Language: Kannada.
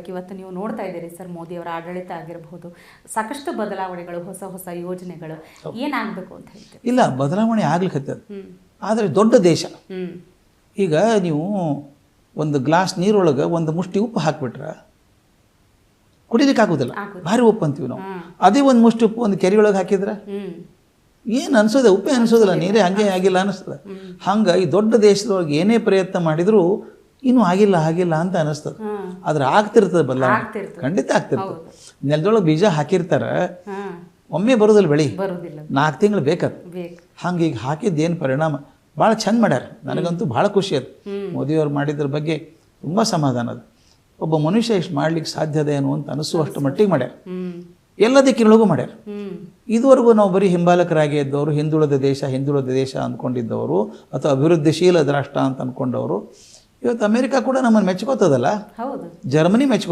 ಇವತ್ತು ನೀವು ನೋಡ್ತಾ ಇದ್ದೀರಿ ಸರ್, ಮೋದಿಯವರ ಆಡಳಿತ ಆಗಿರಬಹುದು, ಸಾಕಷ್ಟು ಬದಲಾವಣೆಗಳು, ಹೊಸ ಹೊಸ ಯೋಜನೆಗಳು ಏನಾಗಬೇಕು ಅಂತ ಹೇಳ್ತೀವಿ. ಇಲ್ಲ, ಬದಲಾವಣೆ ಆಗ್ಲಿಕ್ಕೆ ಆದರೆ ದೊಡ್ಡ ದೇಶ. ಈಗ ನೀವು ಒಂದು ಗ್ಲಾಸ್ ನೀರೊಳಗೆ ಒಂದು ಮುಷ್ಟಿ ಉಪ್ಪು ಹಾಕ್ಬಿಟ್ರೆ ಕುಡಿಲಿಕ್ಕೆ ಆಗೋದಿಲ್ಲ, ಭಾರಿ ಉಪ್ಪು ಅಂತೀವಿ ನಾವು. ಅದೇ ಒಂದು ಮುಷ್ಟಿ ಉಪ್ಪು ಒಂದು ಕೆರೆಯೊಳಗೆ ಹಾಕಿದ್ರೆ ಏನು ಅನ್ಸೋದೆ, ಉಪ್ಪೇ ಅನಿಸೋದಿಲ್ಲ, ನೀರೇ ಹಂಗೆ ಆಗಿಲ್ಲ ಅನಿಸ್ತದೆ. ಹಂಗೆ ಈ ದೊಡ್ಡ ದೇಶದೊಳಗೆ ಏನೇ ಪ್ರಯತ್ನ ಮಾಡಿದರೂ ಇನ್ನೂ ಆಗಿಲ್ಲ ಅಂತ ಅನಿಸ್ತದೆ. ಆದ್ರೆ ಆಗ್ತಿರ್ತದೆ ಬದಲಾವಣೆ, ಖಂಡಿತ ಆಗ್ತಿರ್ತದೆ. ನೆಲದೊಳಗೆ ಬೀಜ ಹಾಕಿರ್ತಾರೆ, ಒಮ್ಮೆ ಬರೋದಿಲ್ಲ ಬೆಳೆ, 4 ತಿಂಗಳು ಬೇಕದು. ಹಂಗೆ ಈಗ ಹಾಕಿದ್ದೇನು ಪರಿಣಾಮ ಭಾಳ ಚಂದ ಮಾಡ್ಯಾರ. ನನಗಂತೂ ಭಾಳ ಖುಷಿ ಅದು ಮೋದಿಯವ್ರು ಮಾಡಿದ್ರ ಬಗ್ಗೆ, ತುಂಬ ಸಮಾಧಾನ ಅದು. ಒಬ್ಬ ಮನುಷ್ಯ ಇಷ್ಟು ಮಾಡ್ಲಿಕ್ಕೆ ಸಾಧ್ಯದ ಏನು ಅಂತ ಅನಿಸುವಷ್ಟು ಮಟ್ಟಿಗೆ ಮಾಡ್ಯಾರ. ಎಲ್ಲ ದಿಕ್ಕಿನೊಳಗೂ ಮಾಡ್ಯಾರ. ಇದುವರೆಗೂ ನಾವು ಬರೀ ಹಿಂಬಾಲಕರಾಗಿ ಇದ್ದವರು, ಹಿಂದುಳಿದ ದೇಶ ಅಂದ್ಕೊಂಡಿದ್ದವರು, ಅಥವಾ ಅಭಿವೃದ್ಧಿಶೀಲ ರಾಷ್ಟ್ರ ಅಂತ ಅಂದ್ಕೊಂಡವರು, ಇವತ್ತು ಅಮೆರಿಕ ಕೂಡ ನಮ್ಮನ್ನು ಮೆಚ್ಕೋತದಲ್ಲ, ಜರ್ಮನಿ